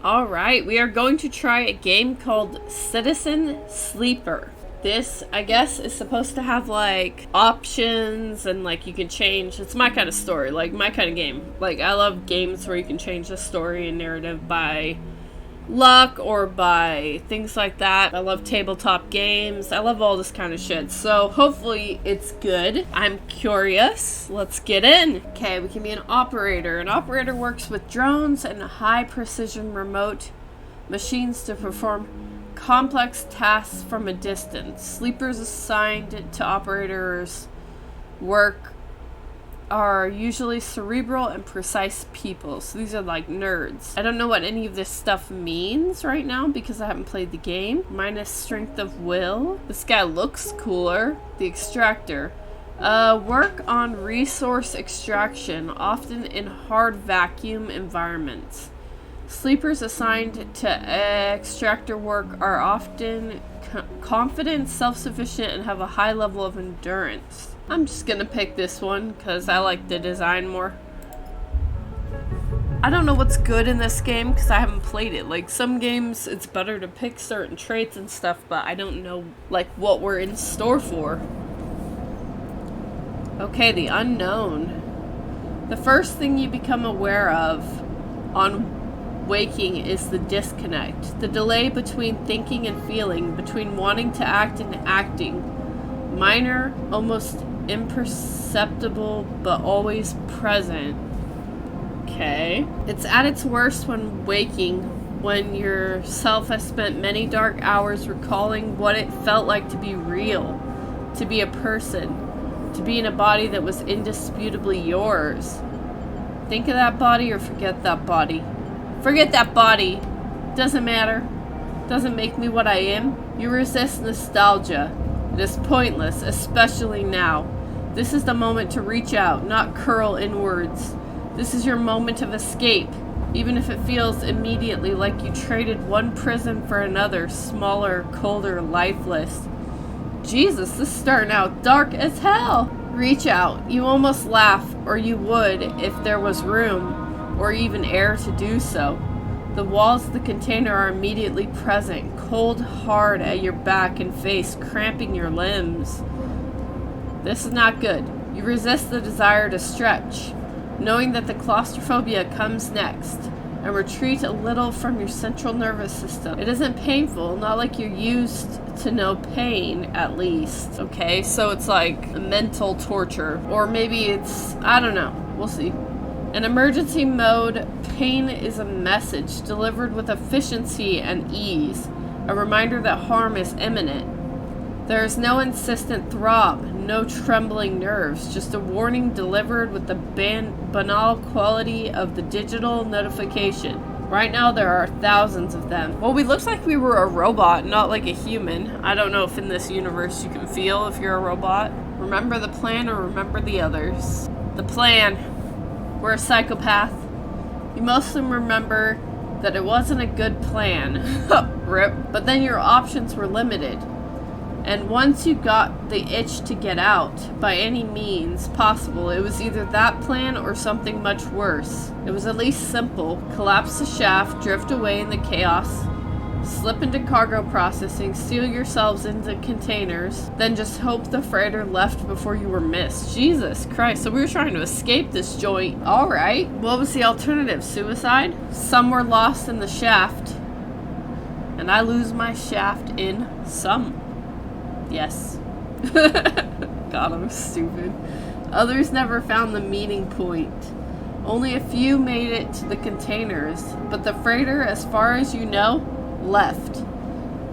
Alright, we are going to try a game called Citizen Sleeper. This, I guess, is supposed to have, like, options and, like, you can change. It's my kind of story, like, my kind of game. Like, I love games where you can change the story and narrative by luck or by things like that. I love tabletop games. I love all this kind of shit. So hopefully it's good. I'm curious. Let's get in. Okay, we can be an operator. An operator works with drones and high precision remote machines to perform complex tasks from a distance. Sleepers assigned to operators work are usually cerebral and precise people. So these are like nerds. I don't know what any of this stuff means right now because I haven't played the game. Minus strength of will. This guy looks cooler. The extractor. Work on resource extraction, often in hard vacuum environments. Sleepers assigned to extractor work are often confident, self-sufficient, and have a high level of endurance. I'm just gonna pick this one because I like the design more. I don't know what's good in this game because I haven't played it. Like, some games it's better to pick certain traits and stuff, but I don't know like what we're in store for. Okay, the unknown. The first thing you become aware of on waking is the disconnect. The delay between thinking and feeling, between wanting to act and acting. Minor, almost imperceptible, but always present. Okay. It's at its worst when waking, when yourself has spent many dark hours recalling what it felt like to be real, to be a person, to be in a body that was indisputably yours. Think of that body or forget that body. Forget that body. Doesn't matter. Doesn't make me what I am. You resist nostalgia. It is pointless, especially now. This is the moment to reach out, not curl inwards. This is your moment of escape, even if it feels immediately like you traded one prison for another, smaller, colder, lifeless. Jesus, this is starting out dark as hell. Reach out. You almost laugh, or you would if there was room, or even air to do so. The walls of the container are immediately present, cold hard at your back and face, cramping your limbs. This is not good. You resist the desire to stretch, knowing that the claustrophobia comes next, and retreat a little from your central nervous system. It isn't painful, not like you're used to no pain, at least. Okay, so it's like mental torture. Or maybe it's, I don't know. We'll see. In emergency mode, pain is a message delivered with efficiency and ease, a reminder that harm is imminent. There is no insistent throb, no trembling nerves, just a warning delivered with the banal quality of the digital notification. Right now there are thousands of them. Well, we looked like we were a robot, not like a human. I don't know if in this universe you can feel if you're a robot. Remember the plan or remember the others? The plan. We're a psychopath. You mostly remember that it wasn't a good plan. Rip. But then your options were limited. And once you got the itch to get out, by any means possible, it was either that plan or something much worse. It was at least simple. Collapse the shaft, drift away in the chaos, slip into cargo processing, seal yourselves into containers, then just hope the freighter left before you were missed. Jesus Christ, so we were trying to escape this joint. Alright, what was the alternative? Suicide? Some were lost in the shaft, and I lose my shaft in some. Yes. God, I'm stupid. Others never found the meeting point. Only a few made it to the containers, but the freighter, as far as you know, left.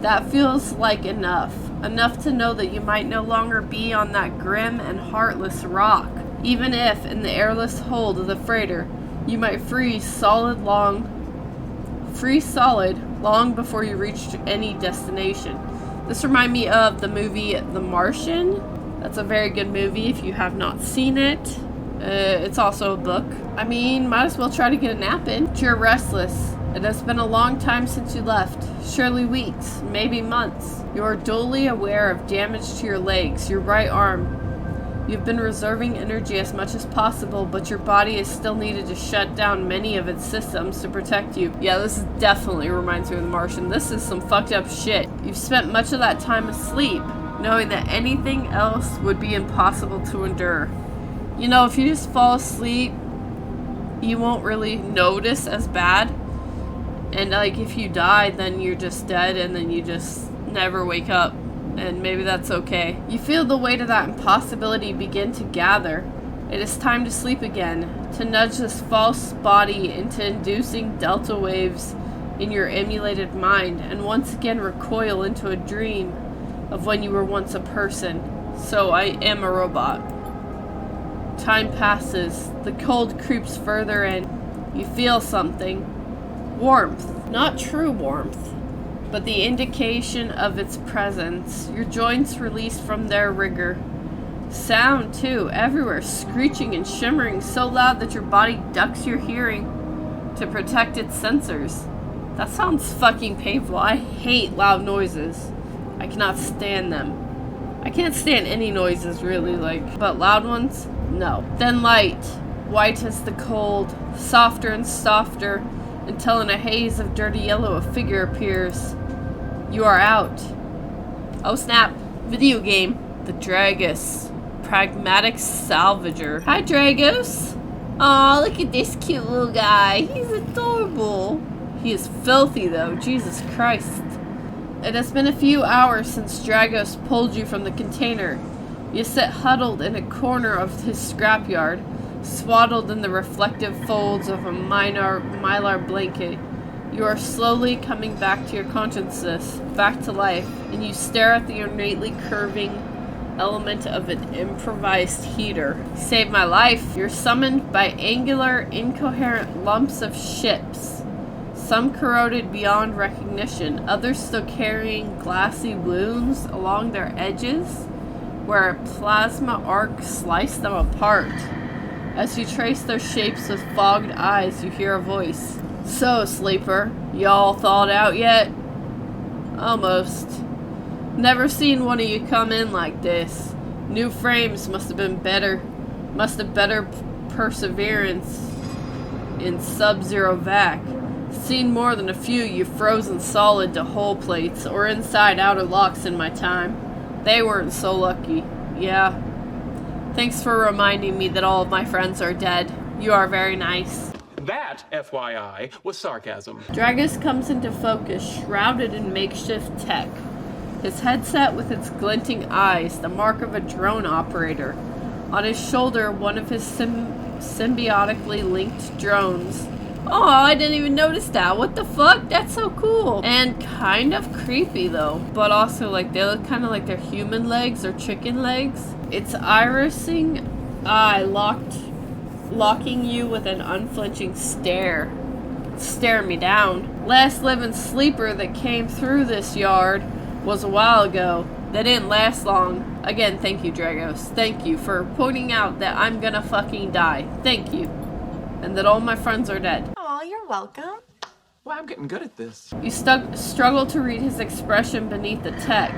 That feels like enough. Enough to know that you might no longer be on that grim and heartless rock. Even if, in the airless hold of the freighter, you might freeze solid long before you reached any destination. This reminds me of the movie The Martian. That's a very good movie if you have not seen it. It's also a book. I mean, might as well try to get a nap in. You're restless. It has been a long time since you left. Surely weeks, maybe months. You are dully aware of damage to your legs, your right arm. You've been reserving energy as much as possible, but your body is still needed to shut down many of its systems to protect you. Yeah, this definitely reminds me of The Martian. This is some fucked up shit. You've spent much of that time asleep, knowing that anything else would be impossible to endure. You know, if you just fall asleep, you won't really notice as bad. And like, if you die, then you're just dead, and then you just never wake up. And maybe that's okay. You feel the weight of that impossibility begin to gather. It is time to sleep again, to nudge this false body into inducing delta waves in your emulated mind, and once again recoil into a dream of when you were once a person. So I am a robot. Time passes. The cold creeps further in. You feel something. Warmth. Not true warmth, but the indication of its presence. Your joints release from their rigor. Sound, too, everywhere, screeching and shimmering so loud that your body ducks your hearing to protect its sensors. That sounds fucking painful. I hate loud noises. I cannot stand them. I can't stand any noises, really, but loud ones? No. Then light, white as the cold, softer and softer, until in a haze of dirty yellow a figure appears. You are out. Oh snap. Video game. The Dragos. Pragmatic Salvager. Hi, Dragos. Aw, look at this cute little guy. He's adorable. He is filthy, though. Jesus Christ. It has been a few hours since Dragos pulled you from the container. You sit huddled in a corner of his scrapyard, swaddled in the reflective folds of a mylar blanket. You are slowly coming back to your consciousness, back to life, and you stare at the ornately curving element of an improvised heater. Save my life. You're summoned by angular, incoherent lumps of ships. Some corroded beyond recognition, others still carrying glassy wounds along their edges, where a plasma arc sliced them apart. As you trace their shapes with fogged eyes, you hear a voice. So, sleeper, y'all thawed out yet? Almost. Never seen one of you come in like this. New frames must have better perseverance in sub-zero vac. Seen more than a few you frozen solid to hull plates or inside outer locks in my time. They weren't so lucky. Yeah. Thanks for reminding me that all of my friends are dead. You are very nice. That, FYI, was sarcasm. Dragos comes into focus, shrouded in makeshift tech. His headset with its glinting eyes, the mark of a drone operator. On his shoulder, one of his symbiotically linked drones. Oh, I didn't even notice that. What the fuck? That's so cool. And kind of creepy, though. But also, they look kind of like they're human legs or chicken legs. Its irising eye locking you with an unflinching stare. Stare me down. Last living sleeper that came through this yard was a while ago. They didn't last long. Again, thank you, Dragos. Thank you for pointing out that I'm gonna fucking die. Thank you. And that all my friends are dead. Aw, you're welcome. Well, I'm getting good at this. You struggle to read his expression beneath the tech,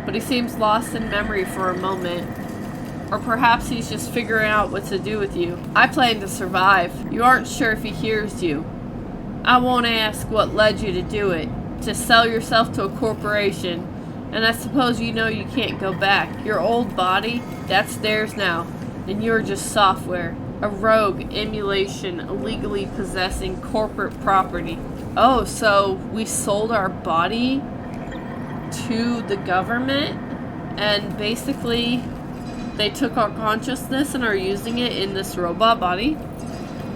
but he seems lost in memory for a moment. Or perhaps he's just figuring out what to do with you. I plan to survive. You aren't sure if he hears you. I won't ask what led you to do it. To sell yourself to a corporation. And I suppose you know you can't go back. Your old body, that's theirs now. And you're just software. A rogue emulation illegally possessing corporate property. Oh, so we sold our body to the government? And basically they took our consciousness and are using it in this robot body?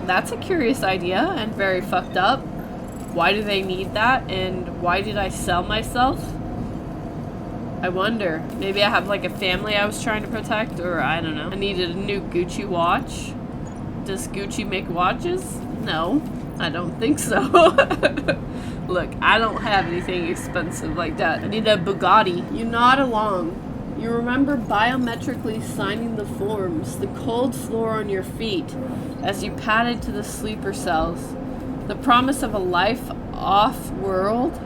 That's a curious idea and very fucked up. Why do they need that? And why did I sell myself? I wonder. Maybe I have a family I was trying to protect, or I don't know. I needed a new Gucci watch. Does Gucci make watches? No, I don't think so. Look, I don't have anything expensive like that. I need a Bugatti. You nod along. You remember biometrically signing the forms, the cold floor on your feet as you padded to the sleeper cells. The promise of a life off-world.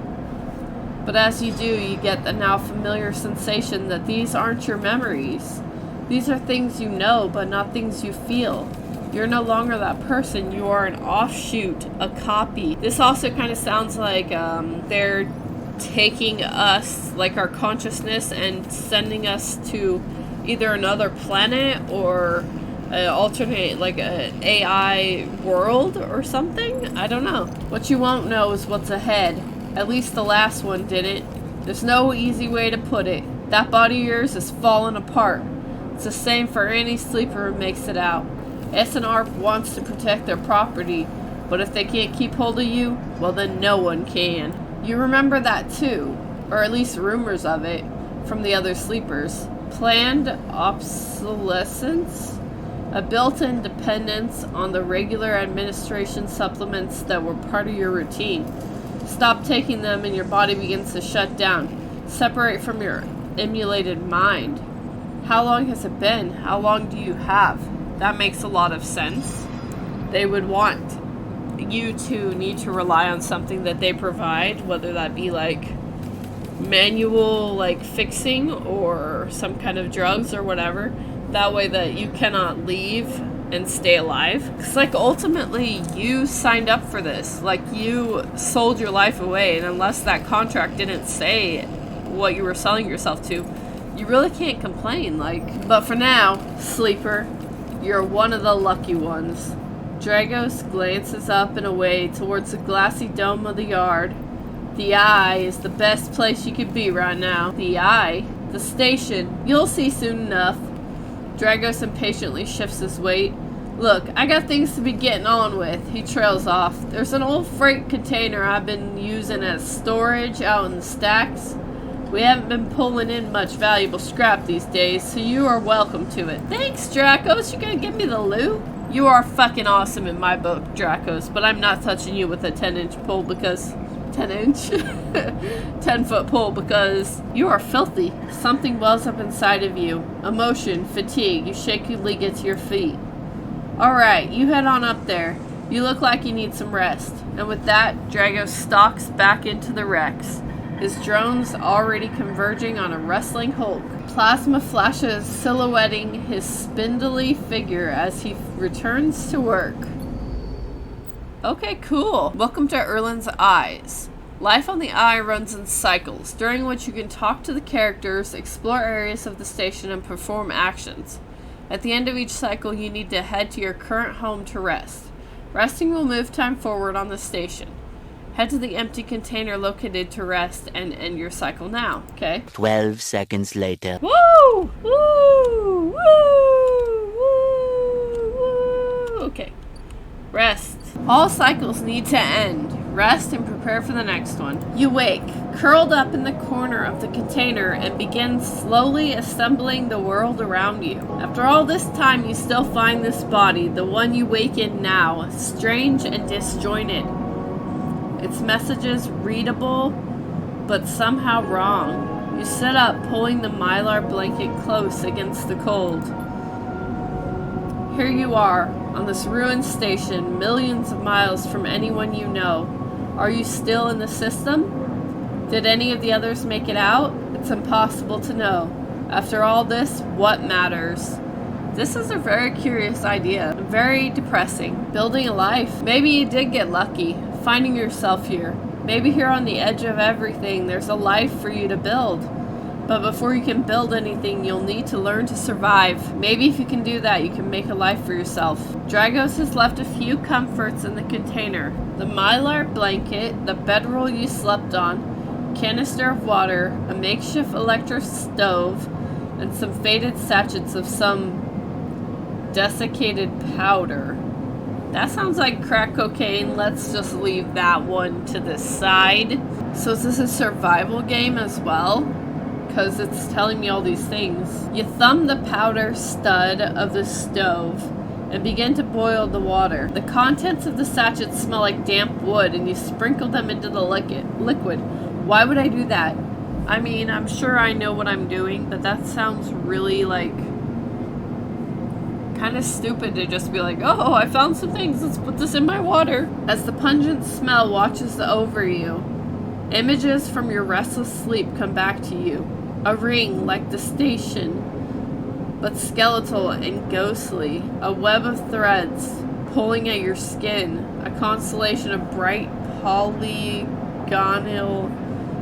But as you do, you get the now familiar sensation that these aren't your memories. These are things you know, but not things you feel. You're no longer that person. You are an offshoot, a copy. This also kind of sounds like they're taking us, like our consciousness, and sending us to either another planet or alternate, like an AI world or something. I don't know. What you won't know is what's ahead. At least the last one didn't. There's no easy way to put it. That body of yours is falling apart. It's the same for any sleeper who makes it out. SNR wants to protect their property, but if they can't keep hold of you, well then no one can. You remember that too, or at least rumors of it, from the other sleepers. Planned obsolescence? A built-in dependence on the regular administration supplements that were part of your routine. Stop taking them and your body begins to shut down. Separate from your emulated mind. How long has it been? How long do you have? That makes a lot of sense. They would want you to need to rely on something that they provide, whether that be like manual like fixing or some kind of drugs or whatever. That way that you cannot leave and stay alive. Because like ultimately you signed up for this. Like you sold your life away, and unless that contract didn't say what you were selling yourself to, you really can't complain. Like, but for now, sleeper, you're one of the lucky ones. Dragos glances up and away towards the glassy dome of the yard. The Eye is the best place you could be right now. The Eye? The station. You'll see soon enough. Dragos impatiently shifts his weight. Look, I got things to be getting on with. He trails off. There's an old freight container I've been using as storage out in the stacks. We haven't been pulling in much valuable scrap these days, so you are welcome to it. Thanks, Dracos. You gonna give me the loot? You are fucking awesome in my book, Dracos, but I'm not touching you with a 10-inch pole because... 10-inch? 10-foot pole because you are filthy. Something wells up inside of you. Emotion, fatigue. You shakily get to your feet. Alright, you head on up there. You look like you need some rest. And with that, Dragos stalks back into the Rex. His drones already converging on a wrestling Hulk. Plasma flashes silhouetting his spindly figure as he returns to work. Okay, cool. Welcome to Erlin's Eyes. Life on the Eye runs in cycles, during which you can talk to the characters, explore areas of the station, and perform actions. At the end of each cycle, you need to head to your current home to rest. Resting will move time forward on the station. Head to the empty container located to rest and end your cycle now, okay? 12 seconds later. Woo! Woo! Woo! Woo! Okay. Rest. All cycles need to end. Rest and prepare for the next one. You wake, curled up in the corner of the container, and begin slowly assembling the world around you. After all this time, you still find this body, the one you wake in now, strange and disjointed. Its messages readable, but somehow wrong. You sit up, pulling the mylar blanket close against the cold. Here you are, on this ruined station, millions of miles from anyone you know. Are you still in the system? Did any of the others make it out? It's impossible to know. After all this, what matters? This is a very curious idea, very depressing. Building a life. Maybe you did get lucky, finding yourself here. Maybe here on the edge of everything, there's a life for you to build. But before you can build anything, you'll need to learn to survive. Maybe if you can do that, you can make a life for yourself. Dragos has left a few comforts in the container. The mylar blanket, the bedroll you slept on, canister of water, a makeshift electric stove, and some faded sachets of some desiccated powder. That sounds like crack cocaine. Let's just leave that one to the side. So is this a survival game as well? Because it's telling me all these things. You thumb the powder stud of the stove and begin to boil the water. The contents of the sachets smell like damp wood, and you sprinkle them into the liquid. Why would I do that? I mean, I'm sure I know what I'm doing, but that sounds really like kind of stupid to just be like, oh, I found some things, let's put this in my water. As the pungent smell watches over you, images from your restless sleep come back to you. A ring like the station but skeletal and ghostly. A web of threads pulling at your skin. A constellation of bright polygonal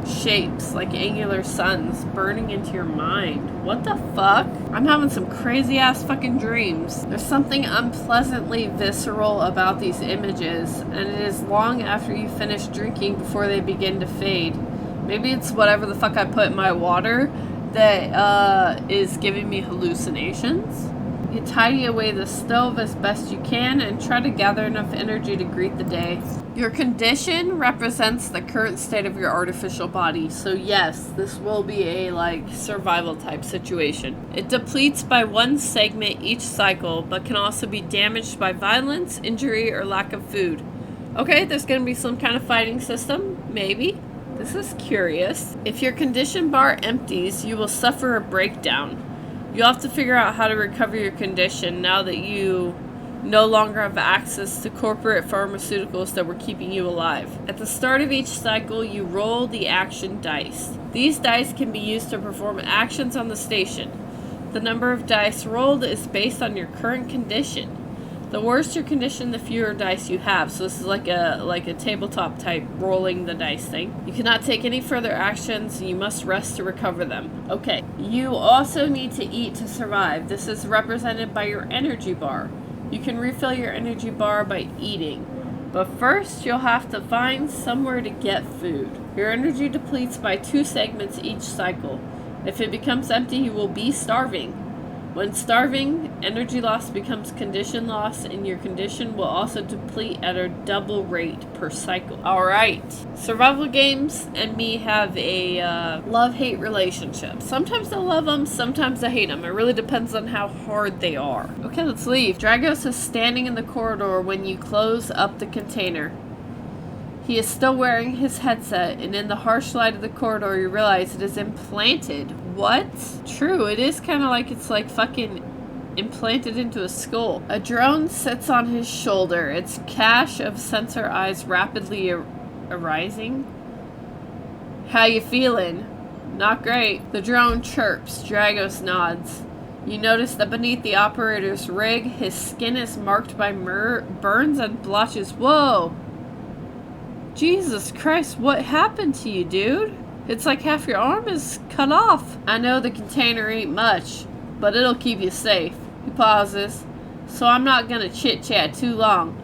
shapes like angular suns burning into your mind. What the fuck? I'm having some crazy ass fucking dreams. There's something unpleasantly visceral about these images, and it is long after you finish drinking before they begin to fade. Maybe it's whatever the fuck I put in my water that is giving me hallucinations. You tidy away the stove as best you can and try to gather enough energy to greet the day. Your condition represents the current state of your artificial body. So yes, this will be a survival type situation. It depletes by one segment each cycle, but can also be damaged by violence, injury, or lack of food. Okay, there's going to be some kind of fighting system, maybe. This is curious. If your condition bar empties, you will suffer a breakdown. You'll have to figure out how to recover your condition now that you no longer have access to corporate pharmaceuticals that were keeping you alive. At the start of each cycle, you roll the action dice. These dice can be used to perform actions on the station. The number of dice rolled is based on your current condition. The worse your condition, the fewer dice you have. So this is like a tabletop type rolling the dice thing. You cannot take any further actions. You must rest to recover them. Okay. You also need to eat to survive. This is represented by your energy bar. You can refill your energy bar by eating. But first, you'll have to find somewhere to get food. Your energy depletes by 2 segments each cycle. If it becomes empty, you will be starving. When starving, energy loss becomes condition loss, and your condition will also deplete at a double rate per cycle. Alright, survival games and me have a love-hate relationship. Sometimes I love them, sometimes I hate them. It really depends on how hard they are. Okay, let's leave. Dragos is standing in the corridor when you close up the container. He is still wearing his headset, and in the harsh light of the corridor, you realize it is implanted. What? True, it is kind of like it's fucking implanted into a skull. A drone sits on his shoulder, its cache of sensor eyes rapidly arising. How you feeling? Not great. The drone chirps. Dragos nods. You notice that beneath the operator's rig, his skin is marked by burns and blotches. Whoa! Jesus Christ, what happened to you, dude? It's like half your arm is cut off. I know the container ain't much, but it'll keep you safe. He pauses. So I'm not gonna chit-chat too long.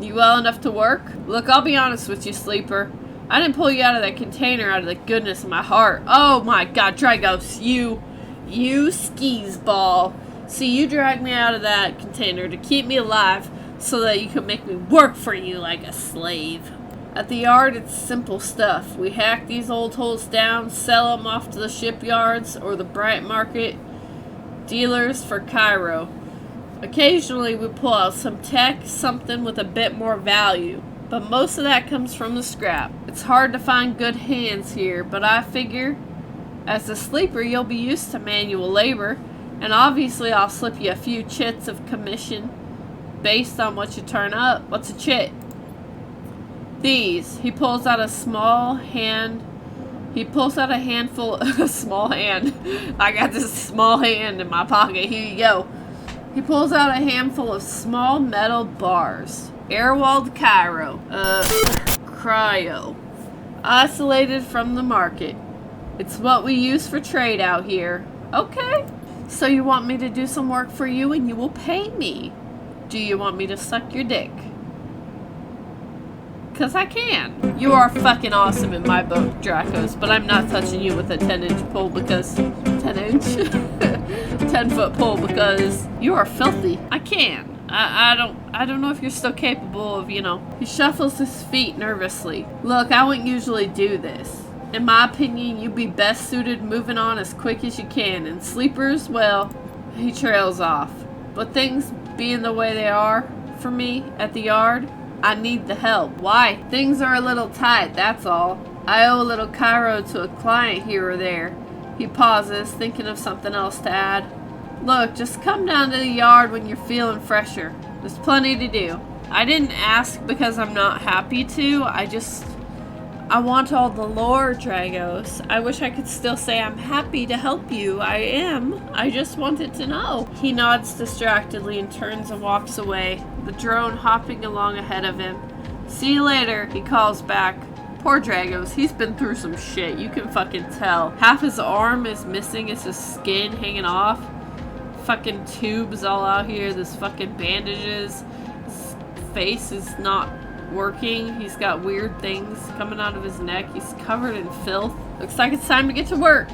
You well enough to work? Look, I'll be honest with you, Sleeper. I didn't pull you out of that container out of the goodness of my heart. Oh my god, Dragos, you skis ball. See, you dragged me out of that container to keep me alive so that you could make me work for you like a slave. At the yard, it's simple stuff. We hack these old holes down, sell them off to the shipyards or the bright market dealers for Cairo. Occasionally, we pull out some tech, something with a bit more value, but most of that comes from the scrap. It's hard to find good hands here, but I figure, as a sleeper, you'll be used to manual labor, and obviously I'll slip you a few chits of commission based on what you turn up. What's a chit? These. He pulls out a handful of a small hand. I got this small hand in my pocket. Here you go. He pulls out a handful of small metal bars. Airwalled cryo. Isolated from the market. It's what we use for trade out here. Okay. So you want me to do some work for you and you will pay me. Do you want me to suck your dick? 'Cause I can. You are fucking awesome in my book, Dracos, but I'm not touching you with a 10-inch pole because... 10-inch? 10-foot pole because you are filthy. I can. I don't know if you're still capable of, He shuffles his feet nervously. Look, I wouldn't usually do this. In my opinion, you'd be best suited moving on as quick as you can, and sleepers, well, he trails off. But things being the way they are for me at the yard, I need the help. Why? Things are a little tight, that's all. I owe a little Cairo to a client here or there. He pauses, thinking of something else to add. Look, just come down to the yard when you're feeling fresher. There's plenty to do. I didn't ask because I'm not happy to. I I want all the lore, Dragos. I wish I could still say I'm happy to help you. I am. I just wanted to know. He nods distractedly and turns and walks away, the drone hopping along ahead of him. See you later, he calls back. Poor Dragos, he's been through some shit, you can fucking tell. Half his arm is missing, it's his skin hanging off. Fucking tubes all out here, there's fucking bandages. His face is not working. He's got weird things coming out of his neck. He's covered in filth. Looks like it's time to get to work.